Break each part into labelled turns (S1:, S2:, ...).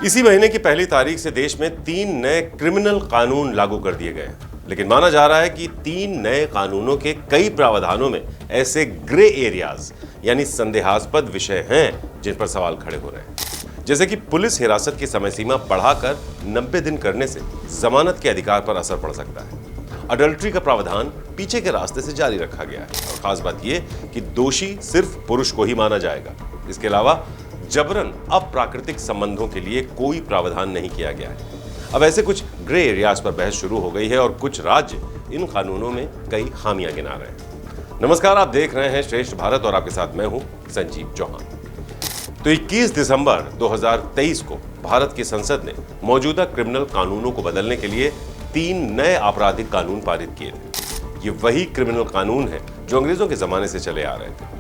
S1: इसी महीने की पहली तारीख से देश में 3 नए क्रिमिनल कानून लागू कर दिए गए, लेकिन माना जा रहा है कि 3 नए कानूनों के कई प्रावधानों में ऐसे ग्रे एरियाज यानी संदेहास्पद विषय हैं जिन पर सवाल खड़े हो रहे हैं। जैसे कि पुलिस हिरासत की समय सीमा बढ़ाकर 90 दिन करने से जमानत के अधिकार पर असर पड़ सकता है। अडल्ट्री का प्रावधान पीछे के रास्ते से जारी रखा गया है और खास बात यह कि दोषी सिर्फ पुरुष को ही माना जाएगा। इसके अलावा जबरन अप्राकृतिक संबंधों के लिए कोई प्रावधान नहीं किया गया है। अब ऐसे कुछ ग्रे एरियाज पर बहस शुरू हो गई है और कुछ राज्य इन कानूनों में कई खामियां गिना रहे हैं। नमस्कार, आप देख रहे हैं श्रेष्ठ भारत और आपके साथ मैं हूं संजीव चौहान। तो 21 दिसंबर 2023 को भारत की संसद ने मौजूदा क्रिमिनल कानूनों को बदलने के लिए 3 नए आपराधिक कानून पारित किए थे। ये वही क्रिमिनल कानून है जो अंग्रेजों के जमाने से चले आ रहे थे,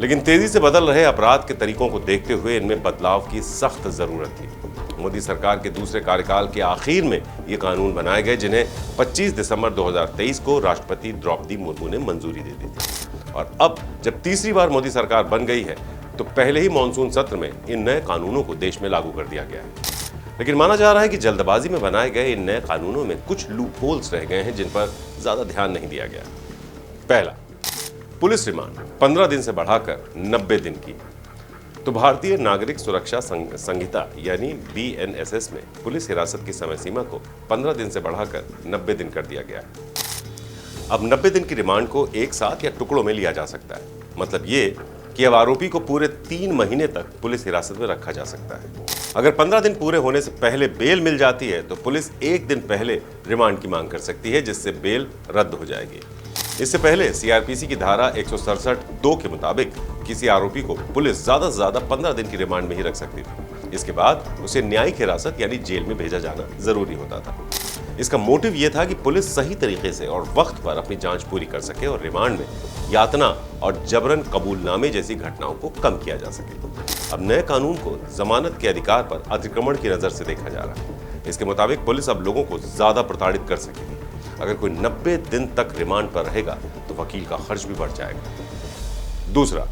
S1: लेकिन तेजी से बदल रहे अपराध के तरीकों को देखते हुए इनमें बदलाव की सख्त जरूरत थी। मोदी सरकार के दूसरे कार्यकाल के आखिर में ये कानून बनाए गए, जिन्हें 25 दिसंबर 2023 को राष्ट्रपति द्रौपदी मुर्मू ने मंजूरी दे दी थी। और अब जब तीसरी बार मोदी सरकार बन गई है तो पहले ही मानसून सत्र में इन नए कानूनों को देश में लागू कर दिया गया है। लेकिन माना जा रहा है कि जल्दबाजी में बनाए गए इन नए कानूनों में कुछ लूप होल्स रह गए हैं जिन पर ज्यादा ध्यान नहीं दिया गया। पहला, पुलिस रिमांड 15 दिन से बढ़ाकर 90 दिन की। तो भारतीय नागरिक सुरक्षा संहिता यानी BNSS में पुलिस हिरासत की समय सीमा को 15 दिन से बढ़ाकर 90 दिन कर दिया गया है। अब 90 दिन की रिमांड को एक साथ या टुकड़ों में लिया जा सकता है। मतलब ये कि अब आरोपी को पूरे 3 महीने तक पुलिस हिरासत में रखा जा सकता है। अगर 15 दिन पूरे होने से पहले बेल मिल जाती है तो पुलिस 1 दिन पहले रिमांड की मांग कर सकती है, जिससे बेल रद्द हो जाएगी। इससे पहले CRPC की धारा 167(2) के मुताबिक किसी आरोपी को पुलिस ज्यादा से ज्यादा 15 दिन की रिमांड में ही रख सकती थी। इसके बाद उसे न्यायिक हिरासत यानी जेल में भेजा जाना जरूरी होता था। इसका मोटिव यह था कि पुलिस सही तरीके से और वक्त पर अपनी जांच पूरी कर सके और रिमांड में यातना और जबरन कबूलनामे जैसी घटनाओं को कम किया जा सके। अब नए कानून को जमानत के अधिकार पर अतिक्रमण की नजर से देखा जा रहा है। इसके मुताबिक पुलिस अब लोगों को ज्यादा प्रताड़ित कर सकेगी। अगर कोई 90 दिन तक रिमांड पर रहेगा तो वकील का खर्च भी बढ़ जाएगा। दूसरा,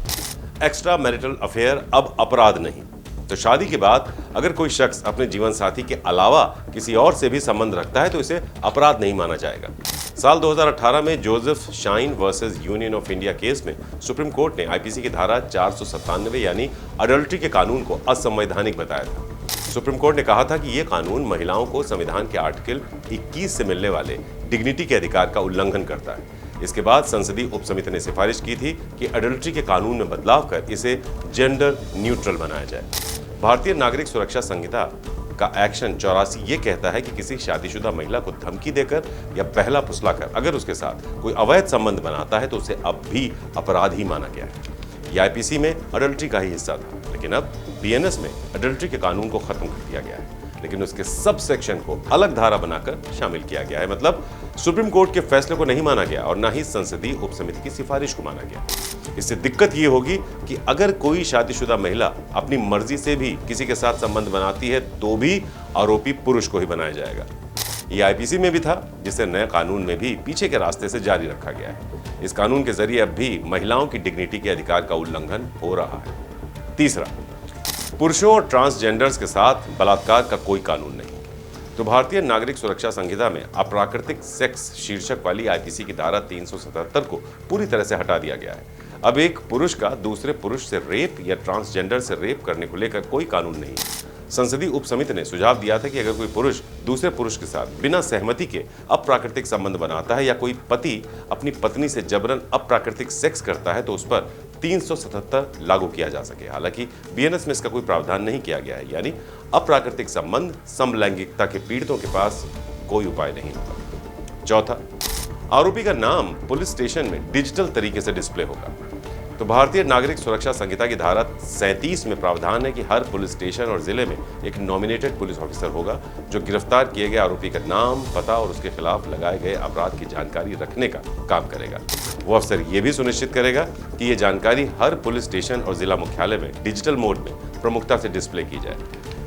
S1: एक्स्ट्रा मैरिटल अफेयर अब अपराध नहीं। तो शादी के बाद अगर कोई शख्स अपने जीवन साथी के अलावा किसी और से भी संबंध रखता है तो इसे अपराध नहीं माना जाएगा। साल 2018 में Joseph shine versus union of India case में सुप्रीम कोर्ट ने IPC की धारा 497 यानी अडल्ट्री के कानून को असंवैधानिक बताया था। सुप्रीम कोर्ट ने कहा था कि यह कानून महिलाओं को संविधान के आर्टिकल 21 से मिलने वाले डिग्निटी के अधिकार का उल्लंघन करता है। इसके बाद संसदीय उपसमिति ने सिफारिश की थी कि अडल्ट्री के कानून में बदलाव कर इसे जेंडर न्यूट्रल बनाया जाए। भारतीय नागरिक सुरक्षा संहिता का एक्शन 84 ये कहता है कि किसी शादीशुदा महिला को धमकी देकर या पहला फुसलाकर अगर उसके साथ कोई अवैध संबंध बनाता है तो उसे अब भी अपराध ही माना गया है। यह IPC में अडल्ट्री का ही हिस्सा था, लेकिन अब BNS में अडल्ट्री के कानून को खत्म कर दिया गया है, लेकिन उसके सब सेक्शन को अलग धारा बनाकर शामिल किया गया है। मतलब सुप्रीम कोर्ट के फैसले को नहीं माना गया और न ही संसदीय उपसमिति की सिफारिश को माना गया। इससे दिक्कत ये होगी कि अगर कोई शादीशुदा महिला अपनी मर्जी से भी किसी के साथ संबंध बनाती है तो भी आरोपी पुरुष को ही बनाया जाएगा। ये IPC में भी था, जिसे नए कानून में भी पीछे के रास्ते से जारी रखा गया है। इस कानून के जरिए अब भी महिलाओं की डिग्निटी के अधिकार का उल्लंघन हो रहा है। तीसरा, पुरुषों और ट्रांसजेंडर्स के साथ बलात्कार का कोई कानून नहीं। तो भारतीय नागरिक सुरक्षा संहिता में अप्राकृतिक सेक्स शीर्षक वाली IPC की धारा 377 को पूरी तरह से हटा दिया गया है। अब एक पुरुष का दूसरे पुरुष से रेप या ट्रांसजेंडर से रेप करने को लेकर कोई कानून नहीं। संसदीय उपसमिति ने सुझाव दिया था कि अगर कोई पुरुष दूसरे पुरुष के साथ बिना सहमति के अप्राकृतिक संबंध बनाता है या कोई पति अपनी पत्नी से जबरन अप्राकृतिक सेक्स करता है तो उस पर 377 लागू किया जा सके। हालांकि BNS में इसका कोई प्रावधान नहीं किया गया है, यानी अप्राकृतिक संबंध समलैंगिकता के पीड़ितों के पास कोई उपाय नहीं होगा। चौथा, आरोपी का नाम पुलिस स्टेशन में डिजिटल तरीके से डिस्प्ले होगा। तो भारतीय नागरिक सुरक्षा संहिता की धारा 37 में प्रावधान है कि हर पुलिस स्टेशन और जिले में एक नॉमिनेटेड पुलिस ऑफिसर होगा जो गिरफ्तार किए गए आरोपी का नाम, पता और उसके खिलाफ लगाए गए अपराध की जानकारी रखने का काम करेगा। वो अफसर ये भी सुनिश्चित करेगा कि ये जानकारी हर पुलिस स्टेशन और जिला मुख्यालय में डिजिटल मोड में प्रमुखता से डिस्प्ले की जाए।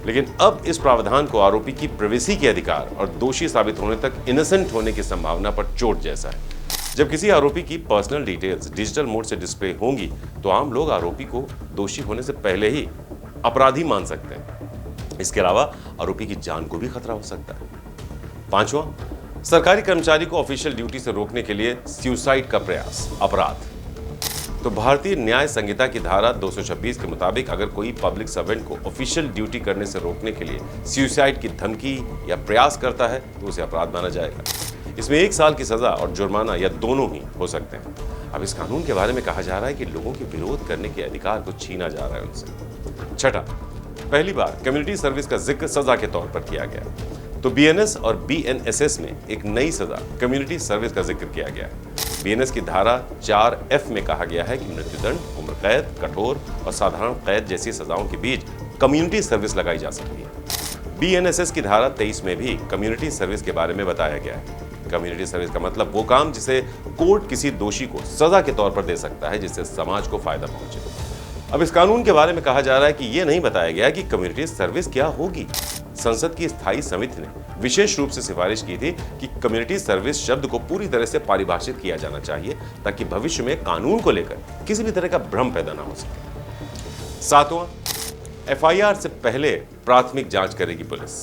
S1: लेकिन अब इस प्रावधान को आरोपी की प्राइवेसी के अधिकार और दोषी साबित होने तक इनोसेंट होने की संभावना पर चोट जैसा है। जब किसी आरोपी की पर्सनल डिटेल्स डिजिटल मोड से डिस्प्ले होंगी तो आम लोग आरोपी को दोषी होने से पहले ही अपराधी मान सकते हैं। इसके अलावा आरोपी की जान को भी खतरा हो सकता है। पांचवा, सरकारी कर्मचारी को ऑफिशियल ड्यूटी से रोकने के लिए सुसाइड का प्रयास अपराध। तो भारतीय न्याय संहिता की धारा 226 के मुताबिक अगर कोई पब्लिक सर्वेंट को ऑफिशियल ड्यूटी करने से रोकने के लिए सुसाइड की धमकी या प्रयास करता है तो उसे अपराध माना जाएगा। इसमें 1 साल की सजा और जुर्माना या दोनों ही हो सकते हैं। अब इस कानून के बारे में कहा जा रहा है कि लोगों के विरोध करने के अधिकार को छीना जा रहा है उनसे। छठा, पहली बार कम्युनिटी सर्विस का जिक्र सजा के तौर पर किया गया। तो बीएनएस और बीएनएसएस में एक नई सजा कम्युनिटी सर्विस का जिक्र किया गया है। बीएनएस की धारा 4F में कहा गया है कि मृत्युदंड, उम्र कैद, कठोर और साधारण कैद जैसी सजाओं के बीच कम्युनिटी सर्विस लगाई जा सकती है। बीएनएसएस की धारा 23 में भी कम्युनिटी सर्विस के बारे में बताया गया है। कम्युनिटी सर्विस का मतलब वो काम जिसे कोर्ट किसी दोषी को सजा के तौर पर दे सकता है, जिससे समाज को फायदा पहुंचे। अब इस कानून के बारे में कहा जा रहा है कि यह नहीं बताया गया कि कम्युनिटी सर्विस क्या होगी। संसद की स्थायी समिति ने विशेष रूप से सिफारिश की थी कि कम्युनिटी सर्विस शब्द को पूरी तरह से परिभाषित किया जाना चाहिए ताकि भविष्य में कानून को लेकर किसी भी तरह का भ्रम पैदा ना हो सके। सातवां, एफआईआर से पहले प्राथमिक जांच करेगी पुलिस।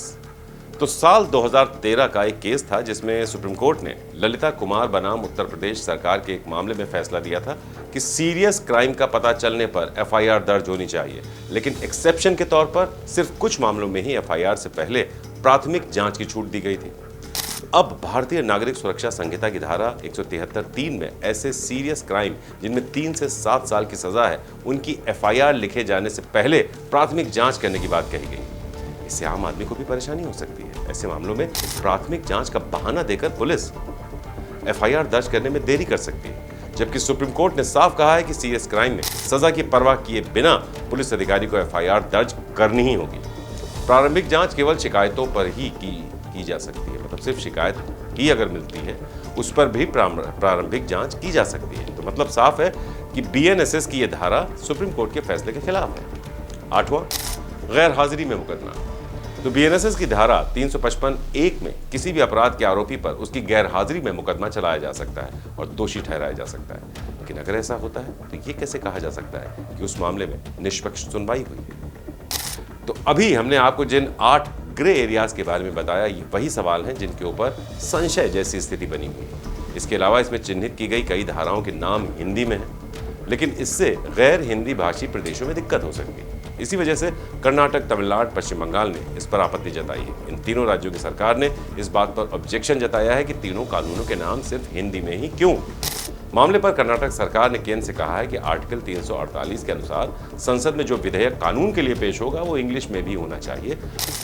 S1: तो साल 2013 का एक केस था जिसमें सुप्रीम कोर्ट ने ललिता कुमार बनाम उत्तर प्रदेश सरकार के एक मामले में फैसला दिया था कि सीरियस क्राइम का पता चलने पर एफआईआर दर्ज होनी चाहिए, लेकिन एक्सेप्शन के तौर पर सिर्फ कुछ मामलों में ही एफआईआर से पहले प्राथमिक जांच की छूट दी गई थी। अब भारतीय नागरिक सुरक्षा संहिता की धारा 173(3) में ऐसे सीरियस क्राइम जिनमें 3 से 7 साल की सजा है, उनकी एफआईआर लिखे जाने से पहले प्राथमिक जांच करने की बात कही गई। इससे आम आदमी को भी परेशानी हो सकती है। ऐसे मामलों में प्राथमिक जांच का बहाना देकर पुलिस एफआईआर दर्ज करने में देरी कर सकती है, जबकि सुप्रीम कोर्ट ने साफ कहा है कि सीरियस क्राइम में सजा की परवाह किए बिना पुलिस अधिकारी को एफआईआर दर्ज करनी ही होगी। प्रारंभिक जांच केवल शिकायतों पर ही की जा सकती है, मतलब सिर्फ शिकायत ही अगर मिलती है उस पर भी प्रारंभिक जांच की जा सकती है। तो मतलब साफ है कि बीएनएसएस की यह धारा सुप्रीम कोर्ट के फैसले के खिलाफ है। आठवां, गैर हाजिरी में मुकदमा। तो बीएनएसएस की धारा 355(1) में किसी भी अपराध के आरोपी पर उसकी गैर हाजिरी में मुकदमा चलाया जा सकता है और दोषी ठहराया जा सकता है। लेकिन अगर ऐसा होता है तो ये कैसे कहा जा सकता है कि उस मामले में निष्पक्ष सुनवाई हुई है? तो अभी हमने आपको जिन 8 ग्रे एरियाज के बारे में बताया, ये वही सवाल हैं जिनके ऊपर संशय जैसी स्थिति बनी हुई है। इसके अलावा इसमें चिन्हित की गई कई धाराओं के नाम हिंदी में हैं, लेकिन इससे गैर हिंदी भाषी प्रदेशों में दिक्कत हो सकती है। इसी वजह से कर्नाटक, तमिलनाडु, पश्चिम बंगाल ने इस पर आपत्ति जताई है। इन तीनों राज्यों की सरकार ने इस बात पर ऑब्जेक्शन जताया है कि तीनों कानूनों के नाम सिर्फ हिंदी में ही क्यों। मामले पर कर्नाटक सरकार ने केंद्र से कहा है कि आर्टिकल 348 के अनुसार संसद में जो विधेयक कानून के लिए पेश होगा वो इंग्लिश में भी होना चाहिए।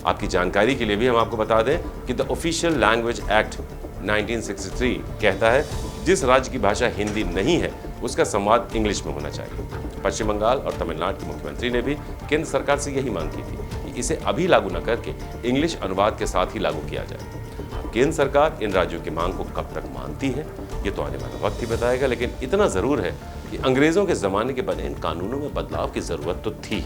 S1: आपकी जानकारी के लिए भी हम आपको बता दें कि द ऑफिशियल लैंग्वेज एक्ट 1963 कहता है जिस राज्य की भाषा हिंदी नहीं है उसका संवाद इंग्लिश में होना चाहिए। पश्चिम बंगाल और तमिलनाडु के मुख्यमंत्री ने भी केंद्र सरकार से यही मांग की थी कि इसे अभी लागू न करके इंग्लिश अनुवाद के साथ ही लागू किया जाए। केंद्र सरकार इन राज्यों की मांग को कब तक मानती है ये तो आने वाला वक्त ही बताएगा, लेकिन इतना जरूर है कि अंग्रेजों के जमाने के बने इन कानूनों में बदलाव की जरूरत तो थी,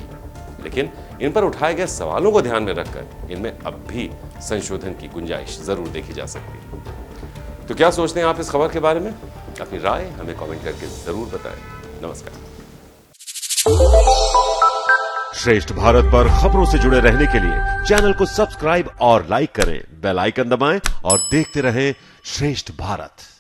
S1: लेकिन इन पर उठाए गए सवालों को ध्यान में रखकर इनमें अब भी संशोधन की गुंजाइश जरूर देखी जा सकती है। तो क्या सोचते हैं आप इस खबर के बारे में? अपनी राय हमें कमेंट करके जरूर बताएं। नमस्कार।
S2: श्रेष्ठ भारत पर खबरों से जुड़े रहने के लिए चैनल को सब्सक्राइब और लाइक करें, बेल आइकन दबाएं और देखते रहें श्रेष्ठ भारत।